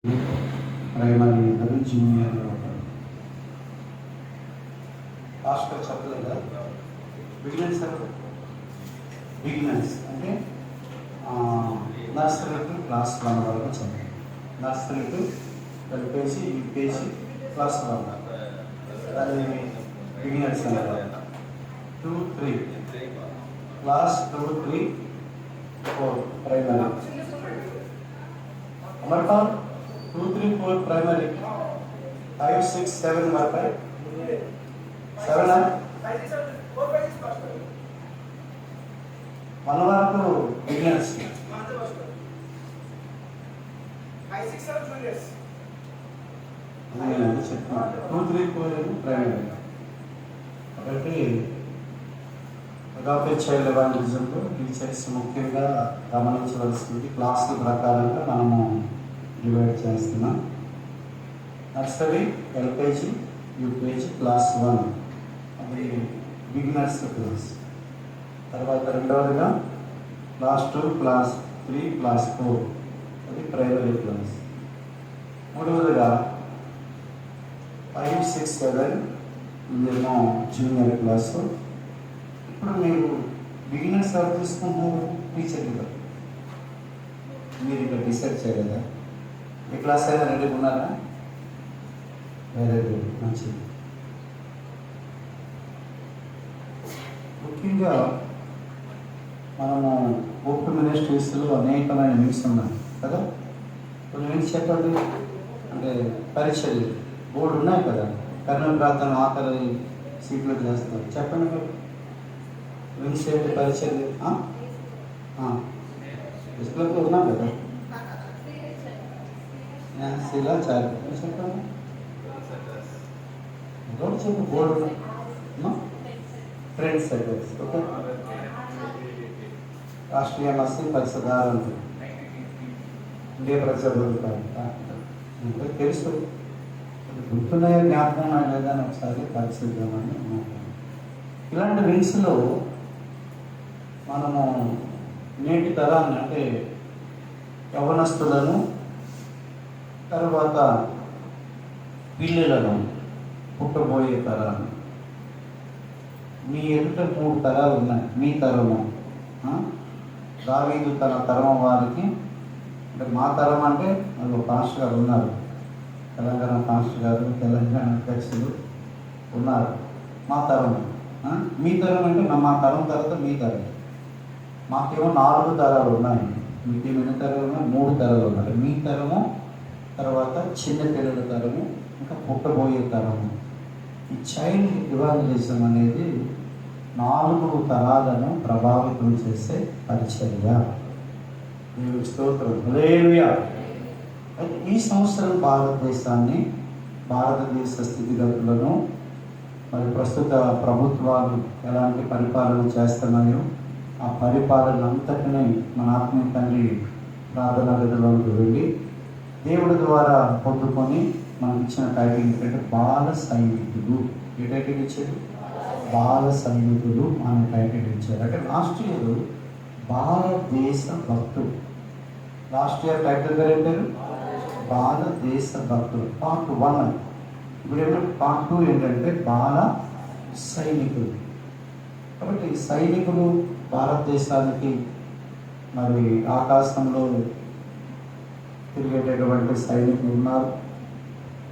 Primary ఇద్దరు, junior ఒకరు. Hostel చెప్పలేదా? బిగినర్స్ బిగినర్స్ అంటే నర్సరీ టు క్లాస్ 1 వరకు చదివి, nursery to LKG, UKG, class 1 అది బిగినర్స్ అన్నారు. 2, 3 క్లాస్ 2, 3, 4 ప్రైమరీ. అమర్పా 2, 3, 4 ప్రైమరీ, 5, 6, 7 వరకు 7 1 వరకు బిగినర్స్, చెప్తున్నాను. 2, 3, 4 ప్రైమరీ. కాబట్టి అగాపే చైల్డ్ ఎవాంజలిజంలో టీచర్స్ ముఖ్యంగా గమనించవలసింది క్లాసుల ప్రకారంగా మనము డివైడ్ చేస్తున్నాం. నర్సరీ, ఎల్కేజీ, యూకేజీ, క్లాస్ 1 అది బిగినర్స్ క్లాస్. తర్వాత రెండవదిగా క్లాస్ 2, క్లాస్ 3, క్లాస్ 4 అది ప్రైమరీ క్లాస్. మూడవదిగా 5, 6, 7 ఇదేమో జూనియర్ క్లాసు. ఇప్పుడు మీరు బిగినర్స్ ఎవరు తీసుకుంటున్నారు? టీచర్ కదా, మీరు ఇక్కడ డిసైడ్ చేయలేదా? ఏ క్లాస్ అయినా రెడీగా ఉన్నారా? వెరీ గుడ్, మంచిది. ముఖ్యంగా మనము ఓపెన్ మినిస్ట్రీస్లో అనేకమైన వింగ్స్ ఉన్నాయి కదా. కొన్ని వింగ్స్ చెప్పండి, అంటే పరీక్షలు బోర్డు ఉన్నాయి కదా, కర్ణం ప్రాంతం ఆకలి సీట్లు చేస్తారు. చెప్పండి మీరు వింగ్స్ ఏంటి? పరీక్షలు డిస్ప్లేలో ఉన్నాం కదా. ఇలా చాలు చెప్పండి, చెప్పు board. Friends circles, okay. Rashtriya మత్స్య పరిశోధన, ఇండియా ప్రజలు తెలుసు, గుర్తున్నాయో జ్ఞాపకం లేదని ఒకసారి పరిశీలిద్దామని. ఇలాంటి వింగ్స్లో మనము నేటి తరాన్ని అంటే యవ్వనస్తులను, తర్వాత పిల్లలను, పుట్టబోయే తరాన్ని, మీ ఎదుట 3 తరాలు ఉన్నాయి. మీ తరము, దావీదు తన తరం వారికి, అంటే మా తరం అంటే అందులో పాస్టర్ గారు ఉన్నారు, తెలంగాణ పాస్టర్ గారు, తెలంగాణ అధ్యక్షులు ఉన్నారు. మా తరం, మీ తరం అంటే మా తరం తర్వాత మీ తరం. మాకేమో 4 తరాలు ఉన్నాయి, మీకేమో ఎన్ని తరాలు ఉన్నాయి? 3 తరాలు ఉన్నాయి. మీ తరము, తర్వాత చిన్న పిల్లల తరము, ఇంకా పుట్టబోయే తరము. ఈ చైల్డ్ ఎవాంజలిజం అనేది 4 తరాలను ప్రభావితం చేసే పరిచర్య. దేవుని స్తోత్రం, హల్లెలూయా. అయితే ఈ సంవత్సరం భారతదేశాన్ని, భారతదేశ స్థితిగతులను, మరి ప్రస్తుత ప్రభుత్వాలు ఎలాంటి పరిపాలన చేస్తున్నాయో ఆ పరిపాలన అంతటినీ మన ఆత్మీయ తండ్రి ప్రార్థనా గదిలోకి వెళ్ళి దేవుడి ద్వారా పొందుకొని మనకి ఇచ్చిన టైటిల్ ఏంటంటే బాల సైనికులు. ఏ టైటిల్ ఇచ్చారు? బాల సైనికులు అనే టైటిల్ ఇచ్చారు. అంటే లాస్ట్ ఇయర్ భారతదేశ భక్తులు, లాస్ట్ ఇయర్ టైటిల్ పేరు ఏంటారు? భారతదేశ భక్తులు పార్ట్ 1. ఇప్పుడు ఏమంటే పార్ట్ 2 ఏంటంటే బాల సైనికులు. కాబట్టి సైనికులు భారతదేశానికి మరి ఆకాశంలో తిరిగేటటువంటి సైనికులు ఉన్నారు,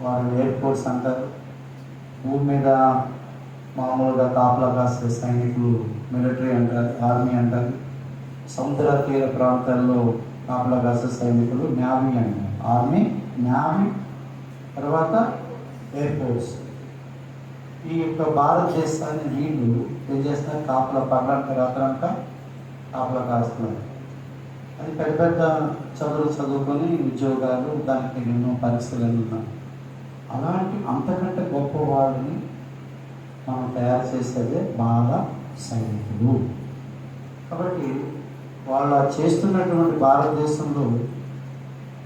వారిని ఎయిర్ ఫోర్స్ అంటారు. భూమి మీద మామూలుగా కాపలా కాసే సైనికులు మిలిటరీ అంటారు, ఆర్మీ అంటారు. సముద్ర తీర ప్రాంతాల్లో కాపలా కాసే సైనికులు నేవీ అంటారు. ఆర్మీ, నేవీ, తర్వాత ఎయిర్ ఫోర్స్. ఈ యొక్క భారతదేశాన్ని వీళ్ళు ఏం చేస్తున్నారు? కాపలా పగలంతా రాత్రంతా కాపలా కాస్తున్నారు. అది పెద్ద పెద్ద చదువుకొని ఉద్యోగాలు, దానికి ఎన్నో పరీక్షలు ఉన్నాయి. అలాంటి అంతకంటే గొప్ప వాళ్ళని మనం తయారు చేసేదే బాల సైనికులు. కాబట్టి వాళ్ళ చేస్తున్నటువంటి భారతదేశంలో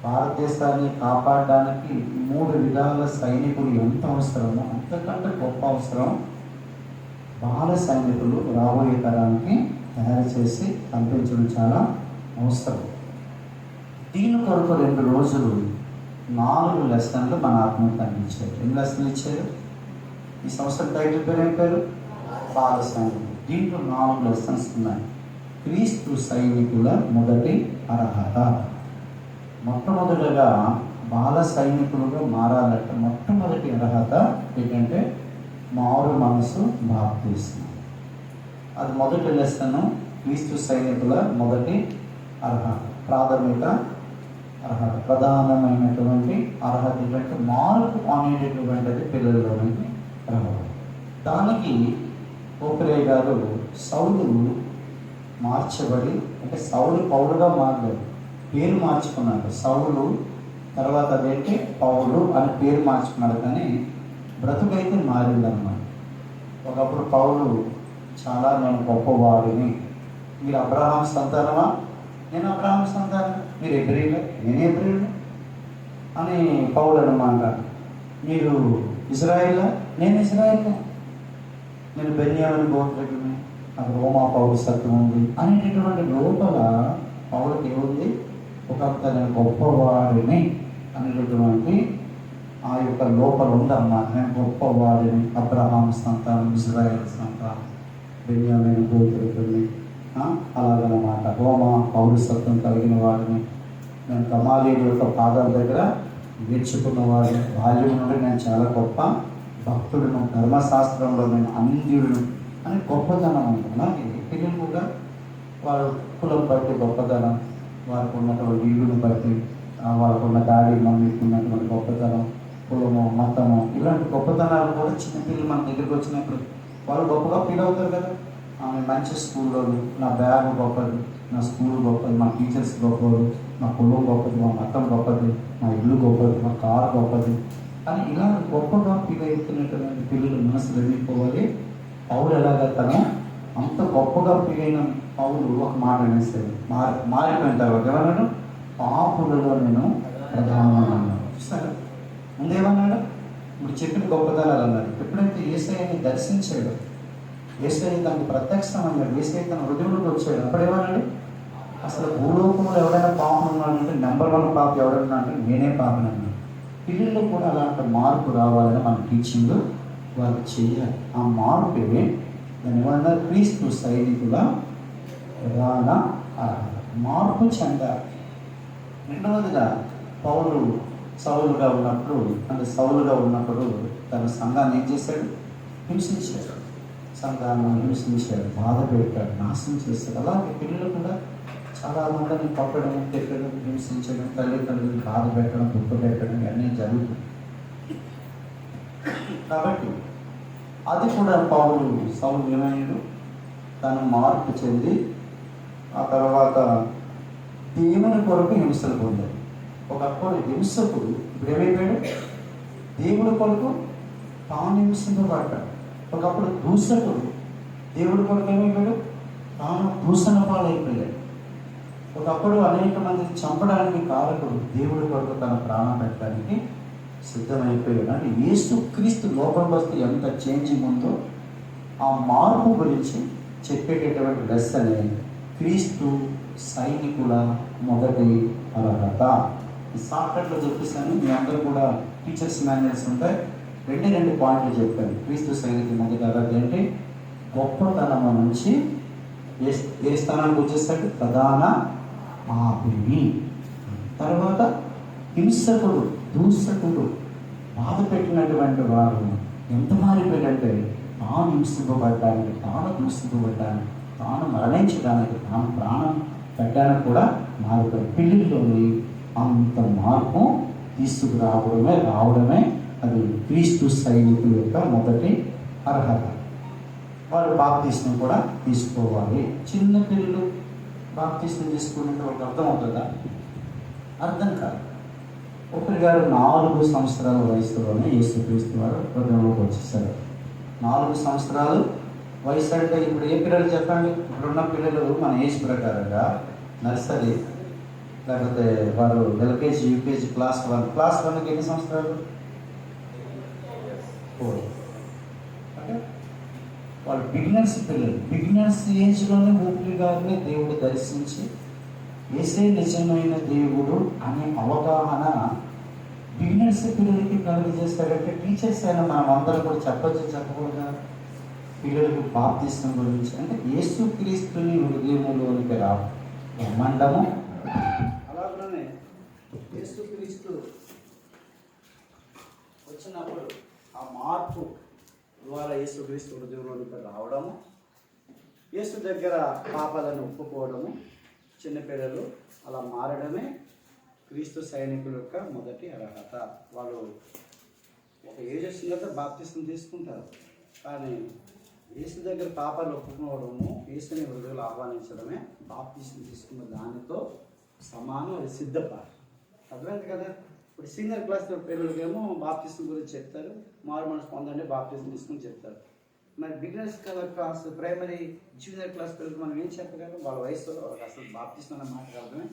భారతదేశాన్ని కాపాడడానికి 3 విధాల సైనికులు ఎంత అవసరమో అంతకంటే గొప్ప అవసరం బాల సైనికులు రాబోయే తరానికి తయారు చేసి పంపించడం చాలా అవసరం. దీని కొరకు 2 రోజులు 4 లెసన్లు మన ఆత్మకు అందించారు. ఎన్ని లెసన్లు ఇచ్చారు? ఈ సంవత్సరం టైటిల్ పేరు ఏం పేరు? బాల సైనికులు. దీంట్లో 4 లెసన్స్ ఉన్నాయి. క్రీస్తు సైనికుల మొదటి అర్హత. మొట్టమొదటిగా బాల సైనికులుగా మారాలంటే మొట్టమొదటి అర్హత ఏంటంటే మారు మనసు బాప్తిస్మం. అది మొదటి లెసన్. క్రీస్తు సైనికుల మొదటి అర్హత, ప్రాథమిక అర్హత, ప్రధానమైనటువంటి అర్హత ఏంటంటే మార్పు అనేటటువంటిది పిల్లల్లోనికి రావాలి. దానికి పోప్రే గారు సౌలు మార్చబడి, అంటే సౌలు పౌలుగా మారలేదు, పేరు మార్చుకున్నాడు. సౌలు తర్వాత అదేంటి పౌలు అని పేరు మార్చుకున్నాడు, కానీ బ్రతుకైతే మారిందన్నమాట. ఒకప్పుడు పౌలు చాలా నేను గొప్పవాడిని, మీరు అబ్రహాం సంతానమా? నేను అబ్రహాం సంతానం. మీరు హెబ్రీయులా? నేను హెబ్రీయుడు అని పౌలు అన్నమాట. మీరు ఇజ్రాయిలా? నేను ఇజ్రాయిల్లా. నేను బెన్యామిన్ గోత్రికుని, నాకు రోమా పౌరసత్వం ఉంది అనేటటువంటి లోపల పౌలుకి ఏముంది? ఒక నేను గొప్పవాడిని అనేటటువంటి ఆ యొక్క లోపల ఉందన్నమాట. నేను గొప్పవాడిని, అబ్రహాం సంతానం, ఇజ్రాయిల్ సంతానం, బెన్యామిన్ గోత్రికుని, అలాగనమాట, రోమా పౌరసత్వం కలిగిన వాడిని, నేను గమాలీయుల యొక్క పాదాల దగ్గర నేర్చుకున్నవాడిని, బాల్యం నుండి నేను చాలా గొప్ప భక్తుడును, ధర్మశాస్త్రంలో నేను అంధ్యుడును అని గొప్పతనం ఉంటుంది. పిల్లలు కూడా వారు కులం బట్టి గొప్పతనం, వారికి ఉన్నటువంటి ఇల్లుని బట్టి, వాళ్ళకున్న డాడీ మమ్మీకి ఉన్నటువంటి గొప్పతనం, కులము, మతము, ఇలాంటి గొప్పతనాలు కూడా చిన్నపిల్లలు మన దగ్గరికి వచ్చినప్పుడు వాళ్ళు గొప్పగా ఫీల్ అవుతారు కదా. ఆమె మంచి స్కూల్లోని నా బ్యాగ్ గొప్పది, నా స్కూల్ గొప్పది, మా టీచర్స్ గొప్పది, మా కులం గొప్పది, మా మతం గొప్పది, మా ఇల్లు గొప్పది, మా కారు గొప్పది అని ఇలా గొప్పగా ఫీల్ అవుతున్నటువంటి పిల్లలు మనసులు వెళ్ళిపోవాలి. పౌలు ఎలాగా తను అంత గొప్పగా ఫీల్ అయిన పౌలు ఒక మాట అనేసాడు. మారిపోయిన తర్వాత ఏమన్నాడు? పాపులలో నేను ప్రధానమని అన్నాడు. సరే, ముందేమన్నాడు? ఇప్పుడు చెప్పిన గొప్పతనాలు అన్నాడు. ఎప్పుడైతే యేసయ్యని దర్శించాడు, యేసయ్య దానికి ప్రత్యక్షమన్నాడు, యేసయ్య తన హృదయంలోకి వచ్చాడు, అప్పుడేమన్నాడు? అసలు భూలోకంలో ఎవరైనా పాపం ఉన్నాడంటే నెంబర్ 1 పాప ఎవరైనా అంటే నేనే పాపని అన్నాడు. పిల్లల్లో కూడా అలాంటి మార్పు రావాలని మన టీచింగ్ వాళ్ళు చేయాలి. ఆ మార్పు దాని వల్ల క్రీస్తు సైనికుల ప్రధాన అర్హత, మార్పు చెందాలి. రెండవదిగా పౌలు సౌలుగా ఉన్నప్పుడు తన సంఘాన్ని ఏం చేశాడు? హింసించాడు. సంఘాన్ని హింసించాడు, బాధ పెట్టాడు, నాశనం చేశాడు. అలాగే పిల్లలు కూడా చాలా మందిని కొట్టడం, తిట్టడం, హింసించడం, తల్లిదండ్రులను బాధ పెట్టడం, దుఃఖ పెట్టడం ఇవన్నీ జరుగుతుంది. కాబట్టి అది కూడా సౌలు ఏమయ్యాడు? తను మార్పు చెంది ఆ తర్వాత దేవుని కొరకు హింసలు పొందాడు. ఒకప్పుడు హింసకుడు ఇప్పుడు ఏమైపోయాడు? దేవుడి కొరకు తాను హింసింపబడ్డాడు. ఒకప్పుడు దూషకుడు దేవుడి కొరకు ఏమైపోయాడు? తాను దూషణ పాలైపోయాడు. ఒకప్పుడు అనేక మందిని చంపడానికి కారకుడు దేవుడి కొరకు తన ప్రాణం పెట్టడానికి సిద్ధమైపోయాడు. అంటే యేసుక్రీస్తు లోపలికి వస్తే ఎంత చేంజింగ్ ఉందో ఆ మార్పు గురించి చెప్పేటటువంటి లెసనే క్రీస్తు సైనికుల మొదటి అర్హత. ఈ షార్ట్కట్లో చెప్పేసాను. మీ అందరూ కూడా టీచర్స్ మాన్యువల్స్ ఉంటాయి. 2 పాయింట్లు చెప్పాను. క్రీస్తు సైనికుల మొదటి అర్హత ఏంటి? గొప్పతనము నుంచి ఏ స్థానానికి వచ్చేసరికి ప్రధాన పాపిని. తర్వాత హింసకుడు, దూషకుడు, బాధ పెట్టినటువంటి వారు ఎంత మారిపోయాడంటే తాను హింసింపబడ్డానికి, తాను దూషింపబడ్డానికి, తాను మరణించడానికి, తాను ప్రాణం పెట్టడానికి కూడా మారిపోయాడు. పిల్లల్లోని అంత మార్పు రావడమే అది క్రీస్తు సైనికుల యొక్క మొదటి అర్హత. వారు బాప్తిస్మం కూడా తీసుకోవాలి. చిన్న పిల్లలు బాప్తిస్మం తీసుకునేది వాళ్ళకి అర్థం అవుతుందా? అర్థం కాదు. ఒకరి గారు 4 సంవత్సరాల వయసులోనే యేసుక్రీస్తు వారు హృదయంలోకి వచ్చేసారు. 4 సంవత్సరాలు వయసు అంటే ఇప్పుడు ఏ పిల్లలు చెప్పండి? ఇప్పుడున్న పిల్లలు మన ఏజ్ ప్రకారంగా నర్సరీ, లేకపోతే వారు ఎల్కేజీ, యూకేజీ, క్లాస్ 1కి ఎన్ని సంవత్సరాలు? 4. అంటే వాళ్ళు బిగినర్స్ పిల్లలు. బిగినర్స్ ఏజ్లోనే ఊపిరి గారిని దేవుడు దర్శించి యేసే నిజమైన దేవుడు అనే అవగాహన బిగినర్స్ పిల్లలకి కలుగు చేస్తారంటే టీచర్స్ అయినా మనం అందరం కూడా చెప్పకూడదా పిల్లలకు బాప్తిస్మం గురించి? అంటే యేసుక్రీస్తుని హృదయములోనికి రా బ్రహ్మాండము. అలాగనే యేసుక్రీస్తు వచ్చినప్పుడు ఆ మార్పు ద్వారా యేసుక్రీస్తు హృదయంలోనికి రావడము, యేసు దగ్గర పాపాలను ఒప్పుకోవడము, చిన్నపిల్లలు అలా మారడమే క్రీస్తు సైనికుల యొక్క మొదటి అర్హత. వాళ్ళు ఒక ఏజ్ వచ్చిన తర్వాత బాప్తిస్మం తీసుకుంటారు, కానీ యేసు దగ్గర పాపాలు ఒప్పుకోవడము, యేసుని హృదయంలో ఆహ్వానించడమే బాప్తిస్మం తీసుకున్న దానితో సమానం. అది సిద్ధపాటు. అర్థమైంది కదా? ఇప్పుడు సీనియర్ క్లాస్ పిల్లలకేమో బాప్తిస్మం గురించి చెప్తారు, మారు మనసు పొందండి బాప్తిస్మం తీసుకుని చెప్తారు. మరి beginners class primary junior class పిల్లలకి మనం ఏం చెప్పగలం? వాళ్ళ వయసులో వాళ్ళకి అసలు బాప్తిస్మం అన్న మాట అర్థమే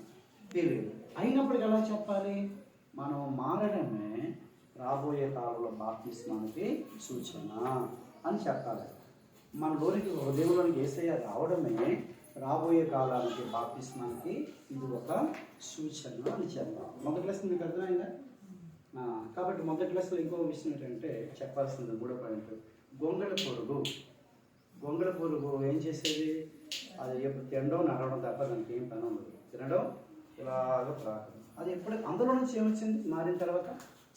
తెలియదు. అయినప్పటికీ ఎలా చెప్పాలి? మనం మారడమే రాబోయే కాలంలో బాప్తిస్మానికి సూచన అని చెప్పాలి. మన దేవులోనికి యేసయ్య రావడమే రాబోయే కాలానికి బాప్తిస్మానికి ఇది ఒక సూచన అని చెప్పాలి. మొదటి క్లాస్ మీకు అర్థమైందా? కాబట్టి మొదటి క్లాస్లో ఇంకో విషయం ఏంటంటే చెప్పాల్సింది 3వ పాయింట్, గొంగళ పురుగు ఏం చేసేది? అది ఎప్పుడు తినడం నడవడం తప్ప దానికి ఏం పని ఉండదు. తినడం ఇలాగా ప్రాకం. అది ఎప్పుడు అందులో నుంచి ఏమొచ్చింది? మారిన తర్వాత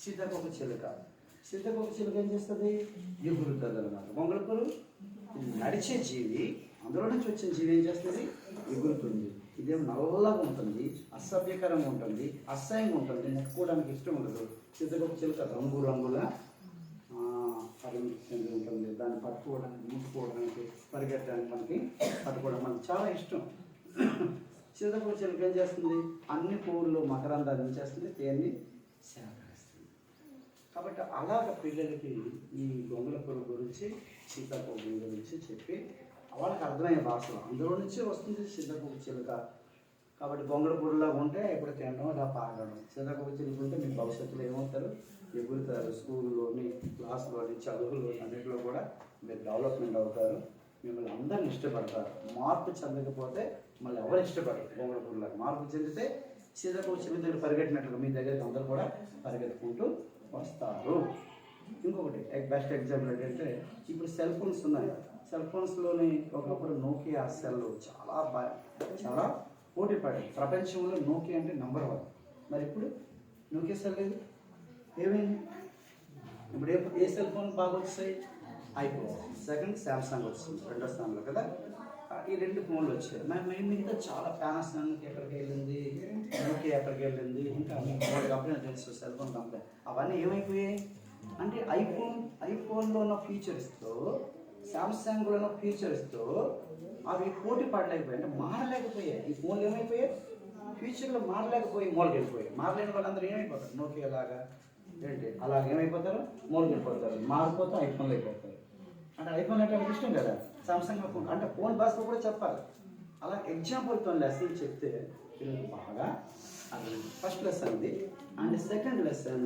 సీతాకోక చిలుక ఏం చేస్తుంది? ఎగురుతుంది అన్నమాట. గొంగళ పురుగు నడిచే జీవి, అందులో నుంచి వచ్చిన జీవి ఏం చేస్తుంది? ఎగురుతుంది. ఇదేమో నల్లగా ఉంటుంది, అసభ్యకరంగా ఉంటుంది, అసహ్యంగా ఉంటుంది, ముట్టుకోవడానికి ఇష్టం ఉండదు. సీతాకోక చిలుక రంగుల పరిమితి ఉంటుంది. దాన్ని పట్టుకోవడానికి, ముట్టుకోవడానికి, పరిగెత్తడానికి పట్టుకోవడం మనకి చాలా ఇష్టం. సీతాకోక చిలుక ఏం చేస్తుంది? అన్ని పువ్వుల్లో మకరందాన్ని ఏం చేస్తుంది? తేన్ని సేకరిస్తుంది. కాబట్టి అలాగ పిల్లలకి ఈ గొంగళ పురుగు గురించి, సీతాకోక గురించి చెప్పి వాళ్ళకి అర్థమయ్యే భాషలో అందులో నుంచే వస్తుంది సీతాకోక చిలుక. కాబట్టి గొంగళ పురుగులాగా ఉంటే ఎప్పుడు తినడం ఇలా పాగడం. సీతాకోక చిలుక ఉంటే మీ భవిష్యత్తులో ఏమవుతారు? ఎగురుతారు. స్కూల్లోని, క్లాసులోని, చదువులోని అన్నింటిలో కూడా మీరు డెవలప్మెంట్ అవుతారు. మిమ్మల్ని అందరిని ఇష్టపడతారు. మార్పు చెందకపోతే మళ్ళీ ఎవరు ఇష్టపడరు. గొంగళ పురుగులాగా మార్పు చెందితే సీతాకోక చిలుక దగ్గర పరిగెట్టినట్లుగా మీ దగ్గరికి అందరూ కూడా పరిగెత్తుకుంటూ వస్తారు. ఇంకొకటి బెస్ట్ ఎగ్జాంపుల్ ఏంటంటే ఇప్పుడు సెల్ ఫోన్స్ ఉన్నాయి. సెల్ ఫోన్స్లోని ఒకప్పుడు నోకియా సెల్ చాలా పోటీ పడాయి. ప్రపంచంలో నోకియా అంటే నంబర్ 1. మరి ఇప్పుడు నోకియా సెల్ లేదు, ఏమైంది? ఇప్పుడు ఏ సెల్ ఫోన్ బాగా వస్తాయి? ఐఫోన్. సెకండ్ శాంసంగ్ వస్తుంది, 2వ స్థానంలో కదా. ఈ 2 ఫోన్లు వచ్చాయి. మరి మిగతా చాలా పానాసోనిక్ ఎక్కడికి వెళ్ళింది, నోకియా ఎక్కడికి వెళ్ళింది, ఇంకా మూడు కంపెనీలు తెలుసు సెల్ ఫోన్ కంపెనీ. అవన్నీ ఏమైపోయాయి అంటే ఐఫోన్లో ఉన్న ఫీచర్స్తో, శాంసంగ్లో ఉన్న ఫీచర్స్తో అవి పోటీ పడలేకపోయాయి, అంటే మారలేకపోయాయి. ఈ ఫోన్లు ఏమైపోయాయి? ఫ్యూచర్లో మారలేకపోయి మూలకి వెళ్ళిపోయాయి. మారలేని వాళ్ళందరూ ఏమైపోతారు? నోకియా లాగా ఏంటి అలాగ ఏమైపోతారు? మూలకి వెళ్ళిపోతారు. మారిపోతే ఐఫోన్లో అయిపోతారు. అంటే ఐఫోన్ అంటే వాళ్ళకి ఇష్టం కదా. సామ్సంగ్ ఫోన్ అంటే ఫోన్ భాషలో కూడా చెప్పాలి. అలా ఎగ్జాంపుల్తో లెసన్ చెప్తే పిల్లలకు బాగా అది ఫస్ట్ లెసన్ ఇది. అండ్ సెకండ్ లెసన్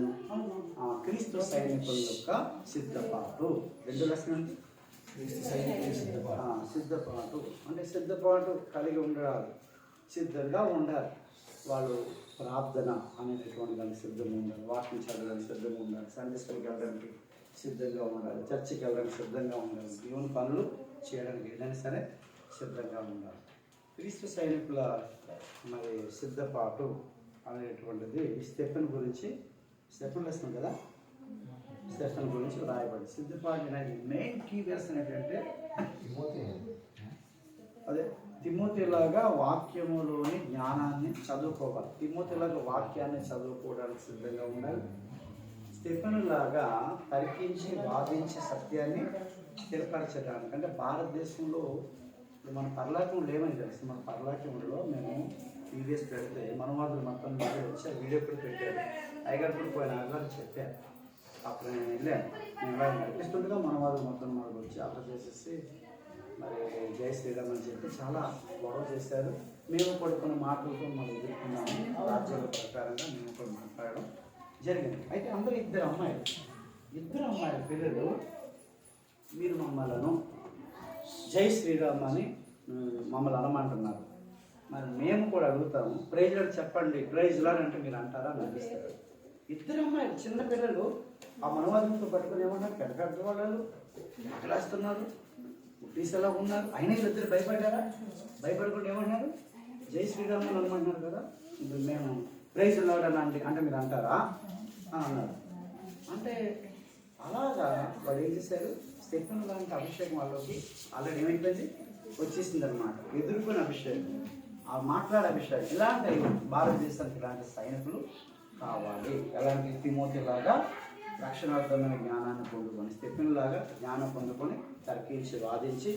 క్రీస్తు సైనికుల యొక్క సిద్ధపాటు. 2 లెసన్ అంటే సిద్ధపాటు అంటే సిద్ధపాటు కలిగి ఉండాలి, సిద్ధంగా ఉండాలి. వాళ్ళు ప్రార్థన అనేటటువంటి దానికి సిద్ధంగా ఉండాలి, వాక్యం చదవడానికి సిద్ధంగా ఉండాలి, సండే స్కూల్కి వెళ్ళడానికి సిద్ధంగా ఉండాలి, చర్చికి వెళ్ళడానికి సిద్ధంగా ఉండాలి, దేవుని పనులు చేయడానికి ఏదైనా సరే సిద్ధంగా ఉండాలి. క్రీస్తు సైనికుల మరి సిద్ధపాటు అనేటువంటిది స్టెఫెన్ గురించి, స్టెఫెన్ లెసన్ కదా, స్టెఫెన్ గురించి రాయబడింది. సిద్ధపాటు అనేది మెయిన్ కీ లెసన్ ఏంటంటే అదే తిమోతిలాగా వాక్యములోని జ్ఞానాన్ని చదువుకోవాలి. తిమోతిలాగా వాక్యాన్ని చదువుకోవడానికి సిద్ధంగా ఉండాలి. స్టెఫెన్ లాగా తర్కించి వాదించి సత్యాన్ని స్థిరపరచడానికి. అంటే భారతదేశంలో మన పరలోకం లేవని తెలుసు. మన పరలోకంలో మేము వీడియోస్ పెడితే మనవాదులు మొత్తం వీడియో వచ్చి వీడియో కూడా పెట్టారు. అయ్యగారు కూడా పోయిన అయ్యగారు చెప్పారు. అప్పుడు నేను వెళ్ళాను. నేను ఇలా నడిపిస్తుండగా మనవాదులు మొత్తం మనకు వచ్చి అక్కడ చేసేసి మరి జై శ్రీరామ్ అని చెప్పి చాలా గొడవ చేశారు. మేము కూడా కొన్ని మాటలతో మనం ఎదుర్కొన్నాము. రాజ్యాల ప్రకారంగా మేము కూడా మాట్లాడడం జరిగింది. అయితే అందరూ ఇద్దరు అమ్మాయిల పిల్లలు మీరు మమ్మల్ని జై శ్రీరామ్ అని మమ్మల్ని అనమంటున్నారు. మరి మేము కూడా అడుగుతాము, ప్రైజ్ లాడ్ చెప్పండి, ప్రైజ్ లాడ్ అంటే మీరు అంటారా అని అనిపిస్తారు. ఇద్దరు అమ్మాయిలు చిన్న పిల్లలు ఆ మనవాదంతో పట్టుకుని ఏమన్నారు, పెద్ద పెద్ద వాళ్ళు ఎక్కడేస్తున్నారు, ఉడ్డీస్ ఎలా ఉన్నారు. అయినా వీళ్ళిద్దరు భయపడ్డారా? భయపడకుండా ఏమన్నారు, జై శ్రీరామ్ అని అనమంటున్నారు కదా. ఇప్పుడు మేము ప్రైజ్ లాడని అంటే మీరు అంటారా అని అన్నారు. అంటే అలాగా వాళ్ళు ఏం చేశారు, స్టెఫెన్ లాంటి అభిషేకం వాళ్ళకి ఆల్రెడీ ఏమైపోయింది, వచ్చేసింది అనమాట. ఎదుర్కొనే అభిషేకం, ఆ మాట్లాడే అభిషేకం. ఇలాంటి భారతదేశానికి ఇలాంటి సైనికులు కావాలి. ఎలాంటి తిమోతి లాగా రక్షణార్థమైన జ్ఞానాన్ని పొందుకొని, స్టెఫెన్ లాగా జ్ఞానం పొందుకొని తర్కించి వాదించి,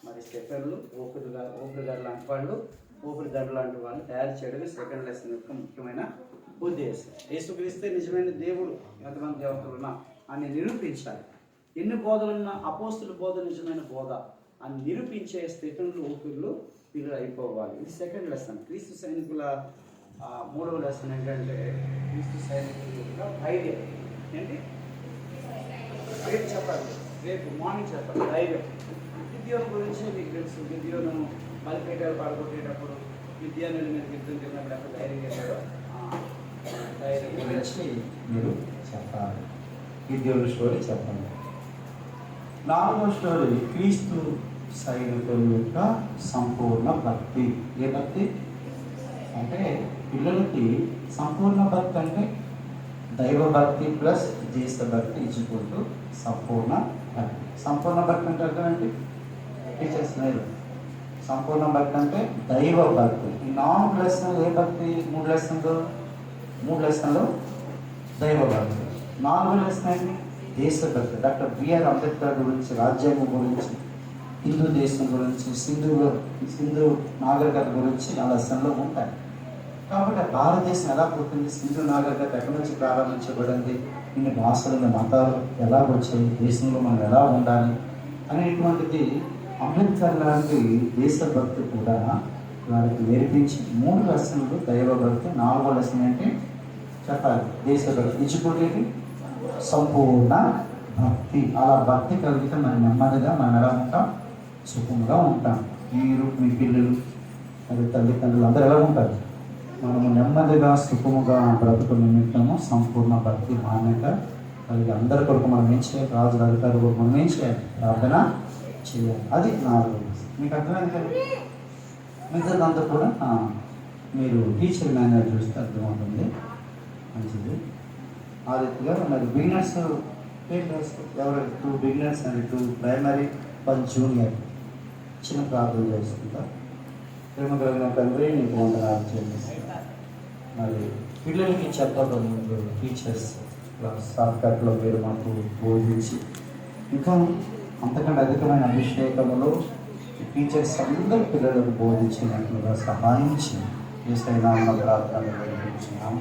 మరి స్టెఫెన్లు ఊపిరి గారు లాంటి వాళ్ళు, ఊపిరి దండ లాంటి వాళ్ళు తయారు చేయడమే సెకండ్ లెసన్ యొక్క ముఖ్యమైన ఉద్దేశం. యేసుక్రీస్తే నిజమైన దేవుడు, ఎంతమంది దేవతలు ఉన్నా అని నిరూపించాలి. ఎన్ని బోధలున్నా అపోస్తుల బోధ నిజమైన బోధ అని నిరూపించే స్టెఫెన్లు ఊపిరిలు వీళ్ళు అయిపోవాలి. ఇది సెకండ్ లెసన్. క్రీస్తు సైనికుల మూడవ లెసన్ ఏంటంటే, క్రీస్తు సైనికుల ధైర్యం ఏంటి, రేపు చెప్పాలి, రేపు మార్నింగ్ చెప్పాలి. ధైర్యం గిద్యోను గురించి మీకు తెలుసు. గిద్యోను బలిపేటలు పాల్గొట్టేటప్పుడు గిద్యోను మీద యుద్ధం చేసినప్పుడు అక్కడ ధైర్యం చేశాడు. ధైర్యం గురించి మీరు చెప్పాలి. గిద్యోను స్టోరీ చెప్పండి. 4వ స్టోరీ క్రీస్తు సైనికుల యొక్క సంపూర్ణ భక్తి. ఏ భక్తి అంటే, పిల్లలకి సంపూర్ణ భక్తి అంటే దైవ భక్తి ప్లస్ దేశభక్తి ఇచ్చుకుంటూ సంపూర్ణ భక్తి. సంపూర్ణ భక్తి అంటే అర్థం ఏంటి, టీచర్స్ లేదు. సంపూర్ణ భక్తి అంటే దైవ భక్తి. ఈ 4 లెసన్లు ఏ భక్తి, 3 లెసన్లు దైవ భక్తి. 4వ లెసన్ ఏంటి, దేశభక్తి. డాక్టర్ బిఆర్ అంబేద్కర్ గురించి, రాజ్యాంగం గురించి, హిందూ దేశం గురించి, సింధు నాగరికత గురించి ఆ లెసన్లో ఉంటాయి. కాబట్టి భారతదేశం ఎలా పుట్టింది, సింధు నాగరికత ఎక్కడి నుంచి ప్రారంభించబడింది, ఇన్ని భాషలు, మతాలు ఎలా వచ్చాయి, దేశంలో మనం ఎలా ఉండాలి అనేటువంటిది అంబేద్కర్ లాంటి దేశభక్తి కూడా వారికి నేర్పించి 3 లెసన్లు దైవభక్తి. 4వ లెసన్ ఏంటి చెప్పాలి, దేశభక్తి ఇచ్చుకోలేని సంపూర్ణ భక్తి. అలా భక్తి కలిగితే మనం నెమ్మదిగా మనం ఎలా ఉంటాం, సుఖంగా ఉంటాం. మీరు, మీ పిల్లలు, మరి తల్లిదండ్రులు అందరూ ఎలా ఉంటారు, మనము నెమ్మదిగా సుఖముగా బ్రతుకు నిమిత్తము సంపూర్ణ భక్తి మాన్యత కలిగి అందరి కొరకు మనం ఏం చేయాలి, రాజుల అధికారుల కొరకు మనం ఏం చేయాలి, ప్రార్థన చేయాలి. అది 4వ. మీకు అర్థమైంది కదా. మిగతాదంతా కూడా మీరు టీచర్ మాన్యువల్ చూస్తే అర్థమవుతుంది. మంచిది. ఆ రీతిగా మరి బిగినర్స్ ఎవరు, 2 బిగినర్స్ అండ్ 2 ప్రైమరీ, 1 జూనియర్. చిన్న ప్రార్థన చేసుకుంటా. ప్రేమ కలిగిన తండ్రి, నీకు వందనాలు చెల్లిస్తా. మరి పిల్లలకి చెప్పక ముందు టీచర్స్ షార్ట్కట్లో మీరు మాకు బోధించి, ఇంకా అంతకంటే అధికమైన అభిషేకములో టీచర్స్ అందరు పిల్లలకు బోధించినట్లుగా సహాయించి, ఏసైనా ప్రార్థనలు నిర్వహించినాము.